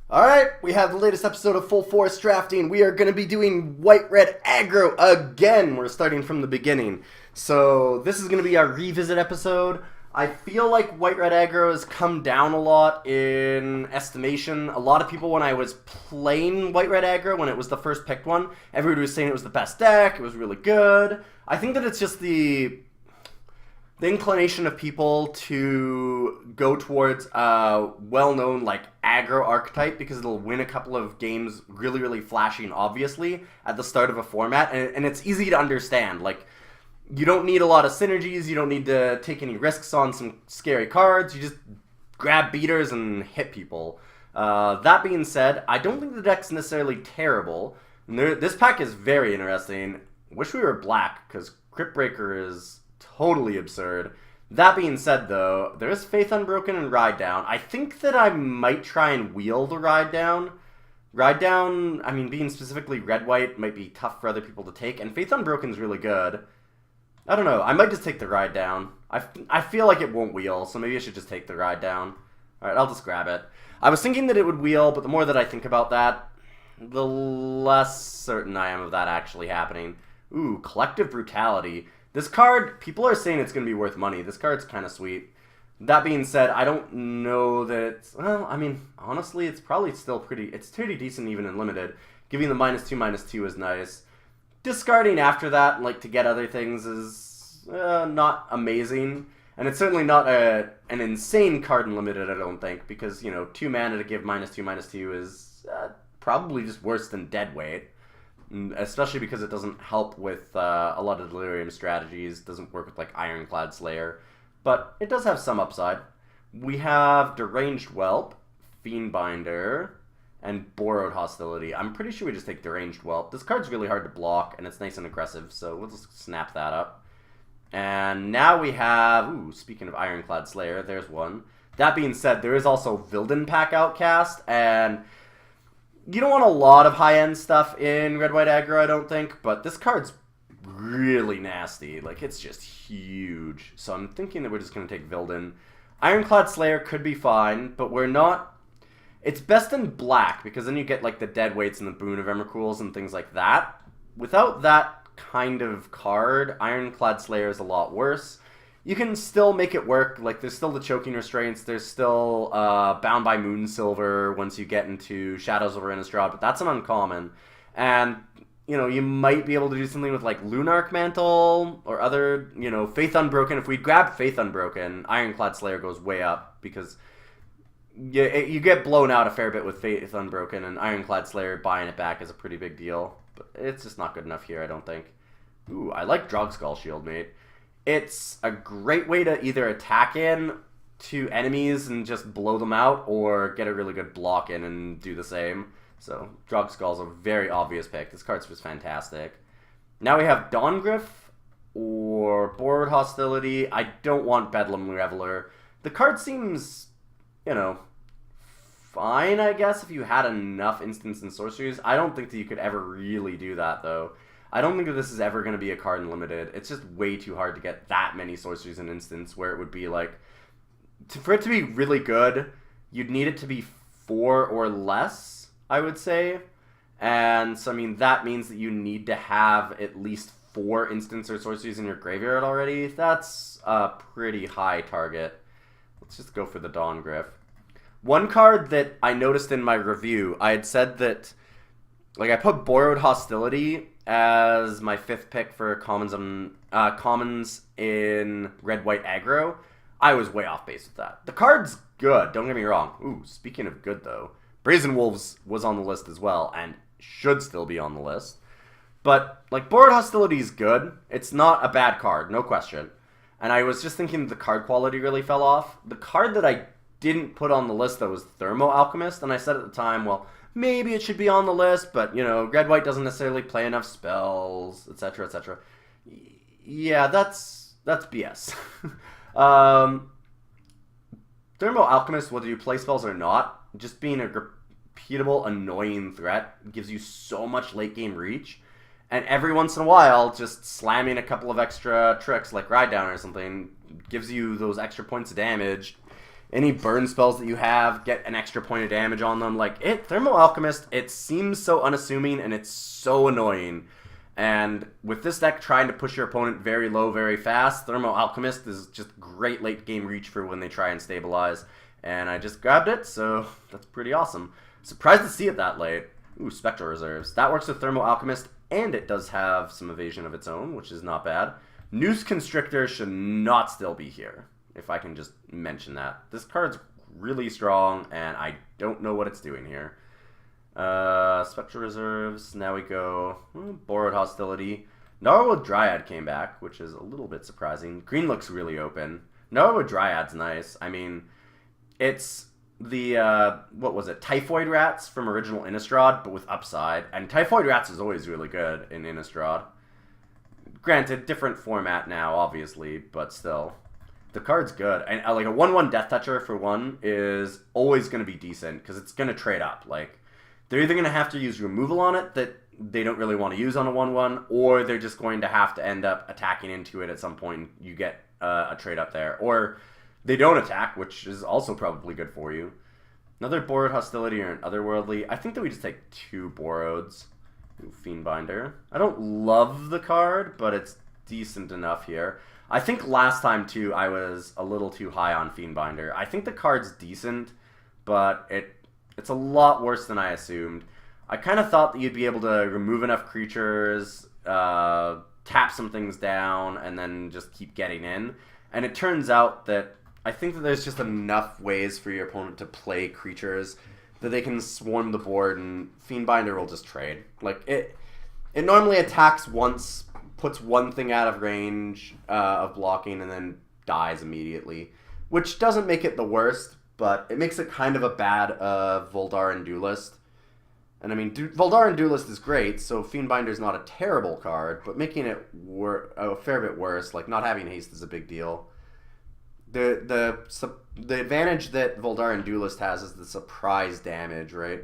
Alright, we have the latest episode of Full Force Drafting. We are going to be doing White-Red Aggro again. We're starting from the beginning. So this is going to be our revisit episode. I feel like White-Red Aggro has come down a lot in estimation. A lot of people, when I was playing White-Red Aggro, when it was the first picked one, everybody was saying it was the best deck, it was really good. I think that it's just the inclination of people to go towards a well-known like aggro archetype because it'll win a couple of games really, really flashy and obviously at the start of a format, and it's easy to understand. Like, you don't need a lot of synergies, you don't need to take any risks on some scary cards, you just grab beaters and hit people. That being said, I don't think the deck's necessarily terrible. This pack is very interesting. Wish we were black, because Crypt Breaker is totally absurd. That being said, though, there is Faith Unbroken and Ride Down. I think that I might try and wheel the Ride Down. Ride Down, I mean, being specifically red-white might be tough for other people to take, and Faith Unbroken is really good. I don't know, I might just take the Ride Down. I feel like it won't wheel, so maybe I should just take the Ride Down. Alright, I'll just grab it. I was thinking that it would wheel, but the more that I think about that, the less certain I am of that actually happening. Ooh, Collective Brutality. This card, people are saying it's going to be worth money. This card's kind of sweet. That being said, I don't know that it's... Well, I mean, honestly, it's probably still pretty... It's pretty decent even in Limited. Giving the -2/-2 is nice. Discarding after that, like, to get other things is not amazing. And it's certainly not an insane card in Limited, I don't think. Because, you know, 2 mana to give -2/-2 is probably just worse than Deadweight. Especially because it doesn't help with a lot of Delirium strategies, doesn't work with like Ironclad Slayer, but it does have some upside. We have Deranged Whelp, Fiendbinder, and Borrowed Hostility. I'm pretty sure we just take Deranged Whelp. This card's really hard to block, and it's nice and aggressive, so we'll just snap that up. And now we have, ooh, speaking of Ironclad Slayer, there's one. That being said, there is also Vildenpack Outcast, and you don't want a lot of high-end stuff in Red-White Aggro, I don't think, but this card's really nasty. Like, it's just huge. So I'm thinking that we're just going to take Vilden. Ironclad Slayer could be fine, but we're not... It's best in black, because then you get, like, the Deadweights and the Boon of Emrakul's and things like that. Without that kind of card, Ironclad Slayer is a lot worse. You can still make it work. Like, there's still the Choking Restraints. There's still Bound by Moonsilver once you get into Shadows over Innistrad, but that's an uncommon. And, you know, you might be able to do something with, like, Lunarch Mantle or other, you know, Faith Unbroken. If we grab Faith Unbroken, Ironclad Slayer goes way up because you get blown out a fair bit with Faith Unbroken, and Ironclad Slayer buying it back is a pretty big deal. But it's just not good enough here, I don't think. Ooh, I like Drogskull Shieldmate. It's a great way to either attack in to enemies and just blow them out, or get a really good block in and do the same. So, Drogskull's a very obvious pick. This card's just fantastic. Now we have Dawngryff or Borrowed Hostility. I don't want Bedlam Reveler. The card seems, you know, fine, I guess, if you had enough instants and sorceries. I don't think that you could ever really do that, though. I don't think that this is ever going to be a card in Limited. It's just way too hard to get that many sorceries in instants, where it would be like... For it to be really good, you'd need it to be 4 or less, I would say. And so, I mean, that means that you need to have at least 4 instants or sorceries in your graveyard already. That's a pretty high target. Let's just go for the Dawngryff. One card that I noticed in my review, I had said that... Like, I put Borrowed Hostility as my 5th pick for commons in Red-White Aggro. I was way off base with that. The card's good, don't get me wrong. Ooh, speaking of good, though, Brazen Wolves was on the list as well, and should still be on the list. But, like, Borrowed Hostility is good. It's not a bad card, no question. And I was just thinking the card quality really fell off. The card that I didn't put on the list, though, was Thermo Alchemist, and I said at the time, well... Maybe it should be on the list, but, you know, Red-White doesn't necessarily play enough spells, etc., etc. Yeah, that's BS. Thermo Alchemist, whether you play spells or not, just being a repeatable, annoying threat gives you so much late-game reach, and every once in a while, just slamming a couple of extra tricks, like Ride Down or something, gives you those extra points of damage. any burn spells that you have, get an extra point of damage on them. Like, Thermal Alchemist, it seems so unassuming, and it's so annoying. And with this deck trying to push your opponent very low very fast, Thermal Alchemist is just great late game reach for when they try and stabilize. And I just grabbed it, so that's pretty awesome. Surprised to see it that late. Ooh, Spectral Reserves. That works with Thermal Alchemist, and it does have some evasion of its own, which is not bad. Noose Constrictor should not still be here, if I can just mention that. This card's really strong, and I don't know what it's doing here. Spectral Reserves. Now we go Borrowed Hostility. Gnarlwood Dryad came back, which is a little bit surprising. Green looks really open. Gnarlwood Dryad's nice. I mean, it's the, what was it? Typhoid Rats from original Innistrad, but with upside. And Typhoid Rats is always really good in Innistrad. Granted, different format now, obviously, but still. The card's good. And like a 1/1 Death Toucher for one is always going to be decent, because it's going to trade up. Like, they're either going to have to use removal on it that they don't really want to use on a 1/1, or they're just going to have to end up attacking into it at some point and you get a trade up there. Or they don't attack, which is also probably good for you. Another Borrowed Hostility or an Otherworldly. I think that we just take 2 Borroweds. Ooh, Fiendbinder. I don't love the card, but it's decent enough here. I think last time, too, I was a little too high on Fiendbinder. I think the card's decent, but it's a lot worse than I assumed. I kind of thought that you'd be able to remove enough creatures, tap some things down, and then just keep getting in. And it turns out that I think that there's just enough ways for your opponent to play creatures that they can swarm the board, and Fiendbinder will just trade. Like, it normally attacks once, puts one thing out of range of blocking, and then dies immediately. Which doesn't make it the worst, but it makes it kind of a bad Voldaren Duelist. And I mean, Voldaren Duelist is great, so Fiendbinder's not a terrible card, but making it a fair bit worse, like not having haste is a big deal. The advantage that Voldaren Duelist has is the surprise damage, right?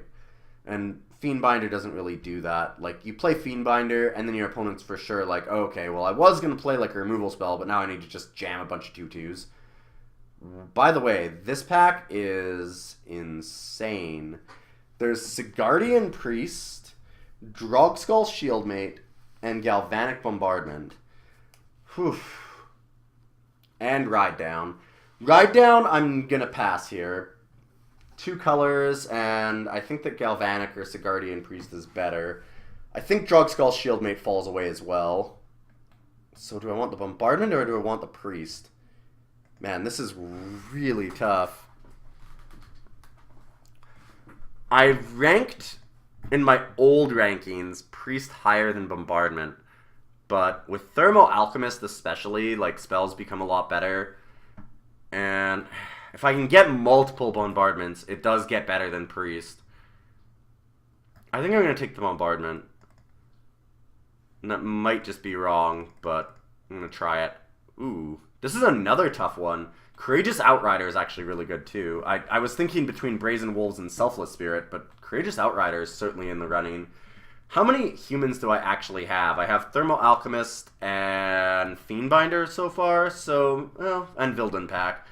And Fiendbinder doesn't really do that. Like, you play Fiendbinder, and then your opponent's for sure like, oh, okay, well, I was going to play like a removal spell, but now I need to just jam a bunch of 2/2s. By the way, this pack is insane. There's Sigardian Priest, Drogskull Shieldmate, and Galvanic Bombardment. Whew. And Ride Down. Ride Down, I'm going to pass here. 2 colors, and I think that Galvanic or Sigardian Priest is better. I think Drogskull Shieldmate falls away as well. So do I want the Bombardment or do I want the Priest? Man, this is really tough. I ranked, in my old rankings, Priest higher than Bombardment. But with Thermal Alchemist especially, like, spells become a lot better. And if I can get multiple Bombardments, it does get better than Priest. I think I'm going to take the Bombardment. And that might just be wrong, but I'm going to try it. Ooh, this is another tough one. Courageous Outrider is actually really good too. I was thinking between Brazen Wolves and Selfless Spirit, but Courageous Outrider is certainly in the running. How many humans do I actually have? I have Thermal Alchemist and Fiendbinder so far, so, well, and Vildan Pack.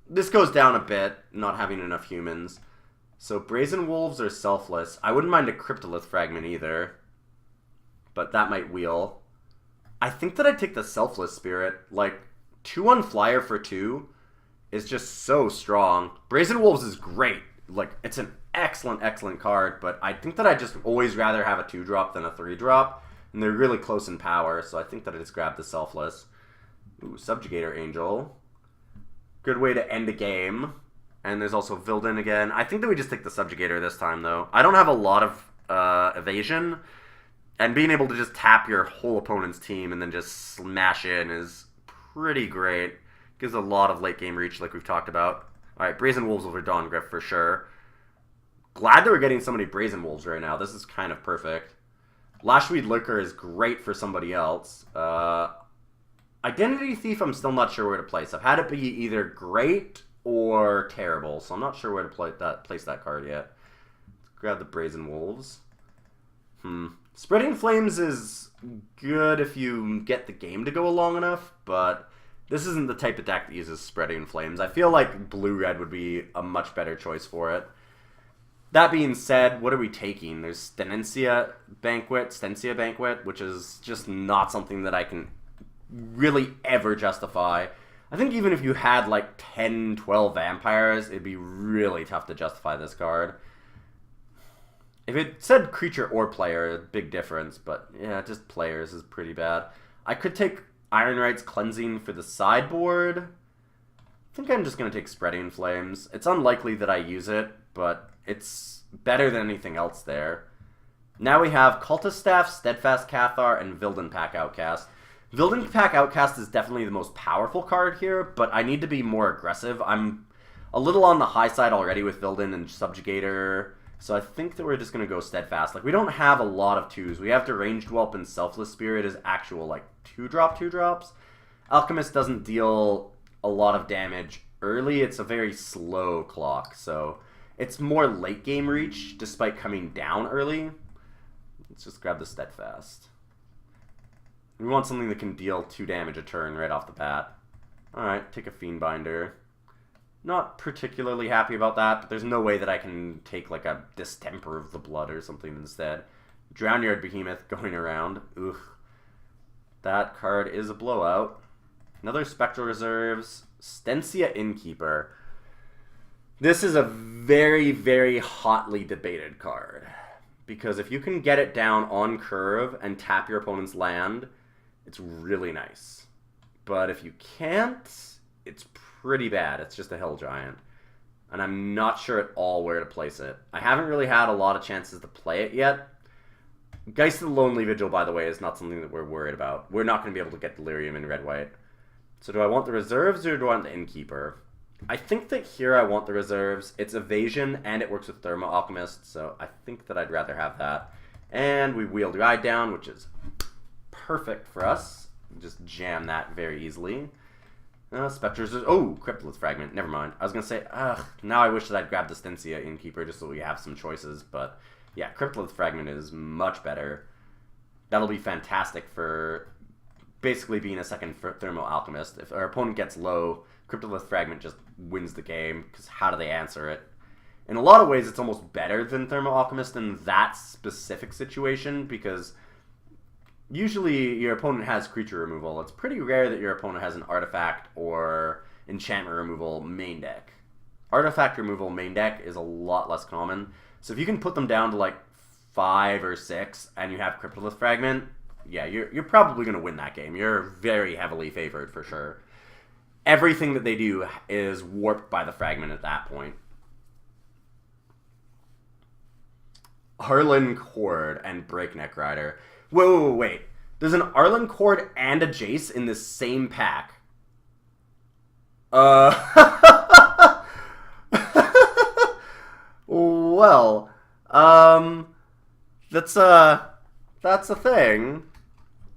This goes down a bit, not having enough humans. So Brazen Wolves are Selfless. I wouldn't mind a Cryptolith Fragment either, but that might wheel. I think that I'd take the Selfless Spirit. Like, 2/1 flyer for 2 is just so strong. Brazen Wolves is great. Like, it's an excellent, excellent card, but I think that I'd just always rather have a 2-drop than a 3-drop, and they're really close in power, so I think that I just grab the Selfless. Ooh, Subjugator Angel. Good way to end a game. And there's also Vildan again. I think that we just take the Subjugator this time, though. I don't have a lot of evasion, and being able to just tap your whole opponent's team and then just smash in is pretty great. Gives a lot of late game reach like we've talked about. Alright, Brazen Wolves over Dawn Griff for sure. Glad that we're getting so many Brazen Wolves right now. This is kind of perfect. Lashweed Lurker is great for somebody else. Identity Thief I'm still not sure where to place. I've had it be either great or terrible, so I'm not sure where to place that card yet. Let's grab the Brazen Wolves. Spreading Flames is good if you get the game to go long enough, but This isn't the type of deck that uses Spreading Flames. I feel like blue-red would be a much better choice for it. That being said, what are we taking? There's Stensia Banquet, which is just not something that I can really ever justify. I think even if you had like 10, 12 vampires, it'd be really tough to justify this card. If it said creature or player, big difference, but yeah, just players is pretty bad. I could take Ironright's Cleansing for the sideboard. I think I'm just going to take Spreading Flames. It's unlikely that I use it, but it's better than anything else there. Now we have Cultist Staff, Steadfast Cathar, and Vildenpack Outcast. Vildenpack Outcast is definitely the most powerful card here, but I need to be more aggressive. I'm a little on the high side already with Vilden and Subjugator, so I think that we're just going to go Steadfast. Like, we don't have a lot of 2s. We have Deranged Whelp and Selfless Spirit as actual, like, 2-drops. Alchemist doesn't deal a lot of damage early. It's a very slow clock, so it's more late game reach despite coming down early. Let's just grab the Steadfast. We want something that can deal 2 damage a turn right off the bat. Alright, take a Fiendbinder. Not particularly happy about that, but there's no way that I can take like a Distemper of the Blood or something instead. Drownyard Behemoth going around. Ugh. That card is a blowout. Another Spectral Reserves. Stensia Innkeeper. This is a very, very hotly debated card. Because if you can get it down on curve and tap your opponent's land, it's really nice. But if you can't, it's pretty bad. It's just a Hill Giant. And I'm not sure at all where to place it. I haven't really had a lot of chances to play it yet. Geist of the Lonely Vigil, by the way, is not something that we're worried about. We're not going to be able to get Delirium in red-white. So do I want the reserves or do I want the Innkeeper? I think that here I want the reserves. It's evasion and it works with Thermo Alchemist, so I think that I'd rather have that. And we wheel the eye down, which is perfect for us. Just jam that very easily. Spectres. Oh, Cryptolith Fragment. Never mind. I was going to say, now I wish that I'd grabbed the Stensia Innkeeper just so we have some choices, but yeah, Cryptolith Fragment is much better. That'll be fantastic for basically being a second Thermo Alchemist. If our opponent gets low, Cryptolith Fragment just wins the game, because how do they answer it? In a lot of ways, it's almost better than Thermo Alchemist in that specific situation, because usually your opponent has creature removal. It's pretty rare that your opponent has an artifact or enchantment removal main deck. Artifact removal main deck is a lot less common, so if you can put them down to like 5 or 6 and you have Cryptolith Fragment, yeah, you're probably going to win that game. You're very heavily favored for sure. Everything that they do is warped by the fragment at that point. Arlen Cord and Breakneck Rider. Wait. There's an Arlen Cord and a Jace in the same pack. Well, that's a thing.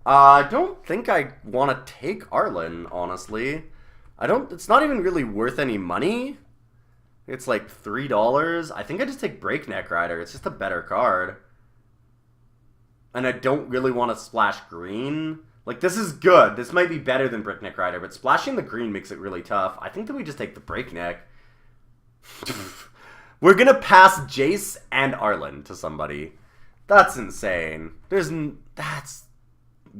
I don't think I want to take Arlen, honestly. It's not even really worth any money. It's like $3. I think I just take Breakneck Rider. It's just a better card. And I don't really want to splash green. Like, this is good. This might be better than Breakneck Rider, but splashing the green makes it really tough. I think that we just take the Breakneck. We're gonna pass Jace and Arlen to somebody. That's insane.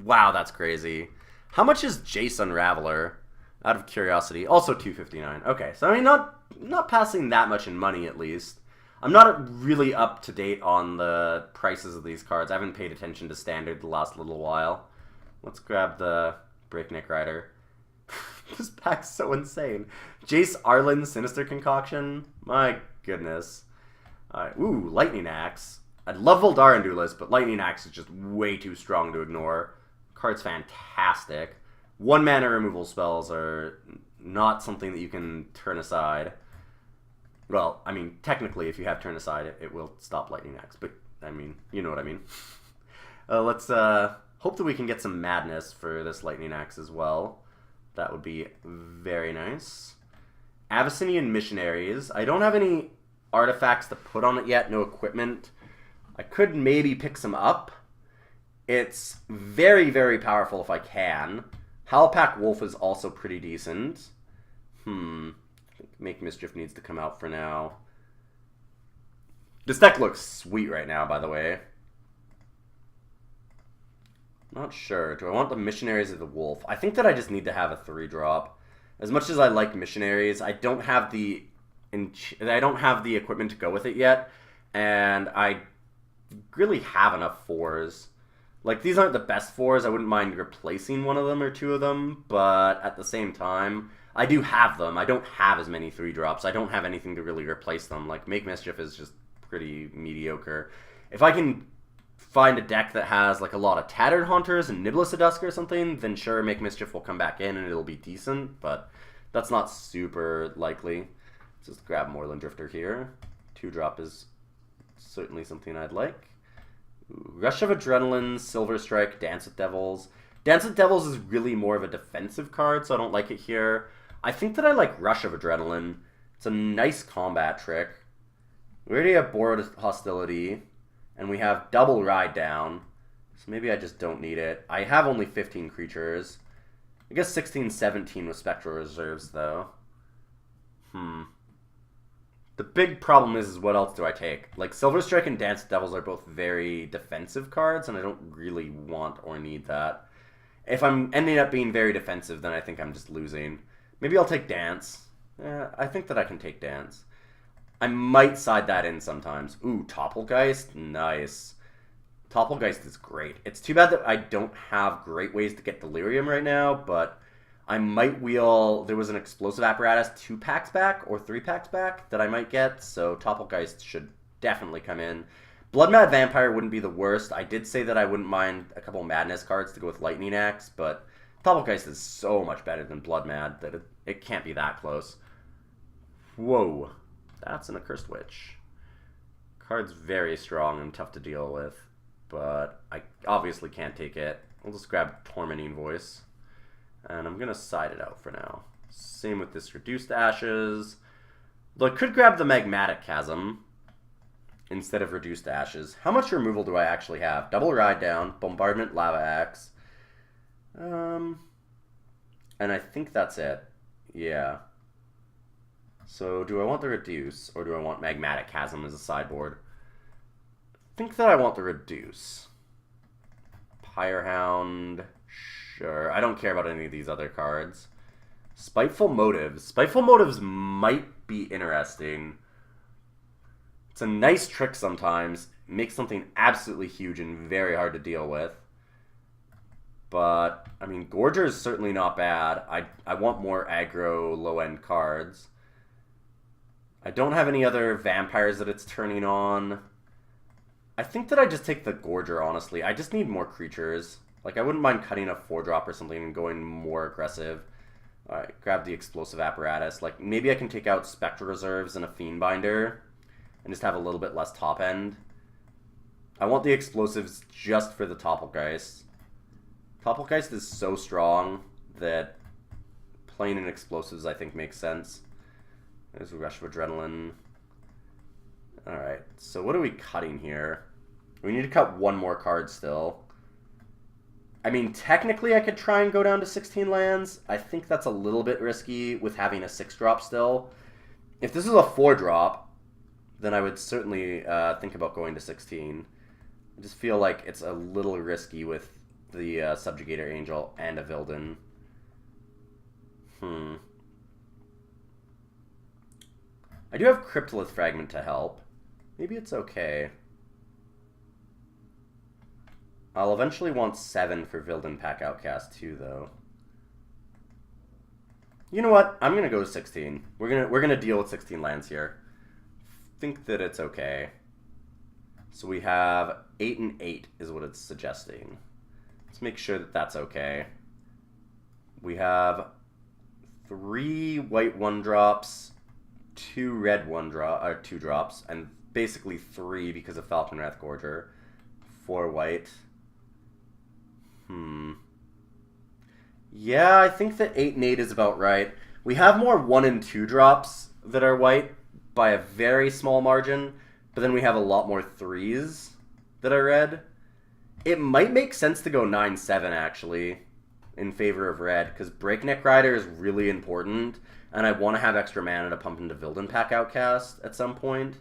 Wow, that's crazy. How much is Jace Unraveler? Out of curiosity. Also $2.59. Okay, so I mean, not passing that much in money, at least. I'm not really up to date on the prices of these cards. I haven't paid attention to Standard the last little while. Let's grab the Breakneck Rider. This pack's so insane. Jace, Arlen, Sinister Concoction. My goodness. Alright, ooh, Lightning Axe. I'd love Voldaren Duelist, but Lightning Axe is just way too strong to ignore. Card's fantastic. 1-mana removal spells are not something that you can turn aside. Well, I mean, technically, if you have turn aside, it will stop Lightning Axe. But, I mean, you know what I mean. Let's hope that we can get some madness for this Lightning Axe as well. That would be very nice. Abyssinian Missionaries. I don't have any artifacts to put on it yet. No equipment. I could maybe pick some up. It's very, very powerful if I can. Halapak Wolf is also pretty decent. I think Make Mischief needs to come out for now. This deck looks sweet right now, by the way. Not sure. Do I want the Missionaries or the Wolf? I think that I just need to have a 3-drop. As much as I like Missionaries, I don't have the equipment to go with it yet, and I really have enough 4s. Like, these aren't the best 4s. I wouldn't mind replacing one of them or 2 of them, but at the same time, I do have them. I don't have as many 3-drops. I don't have anything to really replace them. Like, Make Mischief is just pretty mediocre. If I can find a deck that has like a lot of Tattered Haunters and Niblis Dusk or something, then sure, Make Mischief will come back in and it'll be decent, but that's not super likely. Let's just grab Moorland Drifter here. 2-drop is certainly something I'd like. Ooh, Rush of Adrenaline, Silver Strike, Dance with Devils. Dance with Devils is really more of a defensive card, so I don't like it here. I think that I like Rush of Adrenaline. It's a nice combat trick. We already have Borrowed Hostility, and we have double Ride Down, so maybe I just don't need it. I have only 15 creatures. I guess 16, 17 with Spectral Reserves, though. The big problem is what else do I take? Like, Silver Strike and Dance Devils are both very defensive cards, and I don't really want or need that. If I'm ending up being very defensive, then I think I'm just losing. Maybe I'll take Dance. I think that I can take Dance. I might side that in sometimes. Ooh, Topplegeist? Nice. Topplegeist is great. It's too bad that I don't have great ways to get Delirium right now, but I might wheel... There was an Explosive Apparatus 2 packs back, or 3 packs back, that I might get, so Topplegeist should definitely come in. Blood Mad Vampire wouldn't be the worst. I did say that I wouldn't mind a couple Madness cards to go with Lightning Axe, but Topplegeist is so much better than Blood Mad that it can't be that close. Whoa. That's an Accursed Witch. Card's very strong and tough to deal with, but I obviously can't take it. I'll just grab Tormenting Voice, and I'm going to side it out for now. Same with this Reduced Ashes. Though I could grab the Magmatic Chasm instead of Reduced Ashes. How much removal do I actually have? Double Ride Down, Bombardment, Lava Axe. And I think that's it. Yeah. So, do I want the Reduce, or do I want Magmatic Chasm as a sideboard? I think that I want the Reduce. Pyrehound, sure. I don't care about any of these other cards. Spiteful Motives. Spiteful Motives might be interesting. It's a nice trick sometimes. Makes something absolutely huge and very hard to deal with. But, I mean, Gorger is certainly not bad. I want more aggro, low-end cards. I don't have any other vampires that it's turning on. I think that I just take the Gorger, honestly. I just need more creatures. Like, I wouldn't mind cutting a 4-drop or something and going more aggressive. Alright, grab the Explosive Apparatus. Like, maybe I can take out Spectral Reserves and a Fiendbinder and just have a little bit less top end. I want the Explosives just for the Topplegeist. Topplegeist is so strong that playing in Explosives, I think, makes sense. There's a Rush of Adrenaline. Alright, so what are we cutting here? We need to cut one more card still. I mean, technically I could try and go down to 16 lands. I think that's a little bit risky with having a 6-drop still. If this is a 4-drop, then I would certainly think about going to 16. I just feel like it's a little risky with the Subjugator Angel and a Vildan. I do have Cryptolith Fragment to help. Maybe it's okay. I'll eventually want 7 for Vildan Pack Outcast too, though. You know what? I'm gonna go to 16. We're gonna deal with 16 lands here. Think that it's okay. So we have 8 and 8 is what it's suggesting. Let's make sure that that's okay. We have 3 white 1-drops, 2 red 2-drops, and basically 3 because of Falconwrath Gorger. 4 white. Yeah, I think that 8 and 8 is about right. We have more 1 and 2-drops that are white by a very small margin, but then we have a lot more 3s that are red. It might make sense to go 9-7, actually. in favor of red, because Breakneck Rider is really important, and I want to have extra mana to pump into Vildenpack Outcast at some point.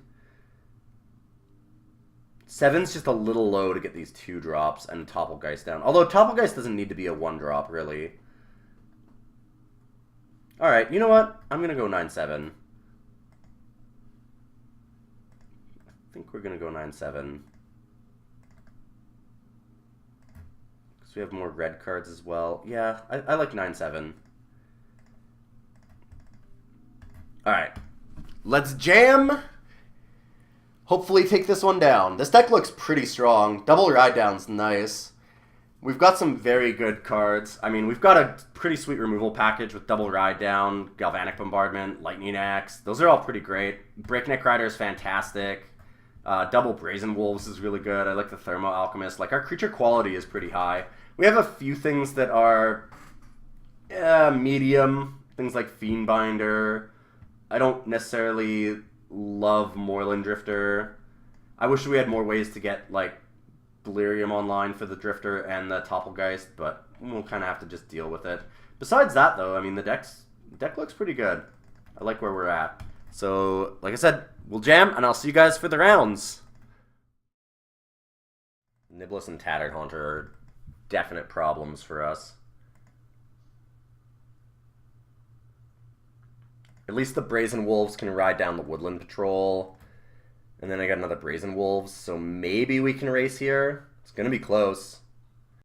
7's just a little low to get these 2 drops and Topplegeist down. Although Topplegeist doesn't need to be a 1 drop, really. Alright, you know what? I'm going to go 9-7. I think we're going to go 9-7. Because we have more red cards as well. Yeah, I like 9-7. Alright. Let's jam! Hopefully take this one down. This deck looks pretty strong. Double Ride Down's nice. We've got some very good cards. I mean, we've got a pretty sweet removal package with Double Ride Down, Galvanic Bombardment, Lightning Axe. Those are all pretty great. Breakneck Rider is fantastic. Double Brazen Wolves is really good. I like the Thermo Alchemist. Like, our creature quality is pretty high. We have a few things that are medium. Things like Fiendbinder. I don't necessarily love Moorland Drifter. I wish we had more ways to get, like, Delirium online for the Drifter and the Topplegeist, but we'll kind of have to just deal with it. Besides that, though, I mean, the deck looks pretty good. I like where we're at. So, like I said, we'll jam, and I'll see you guys for the rounds. Niblis and Tattered Haunter are definite problems for us. At least the Brazen Wolves can ride down the Woodland Patrol. And then I got another Brazen Wolves, so maybe we can race here. It's going to be close.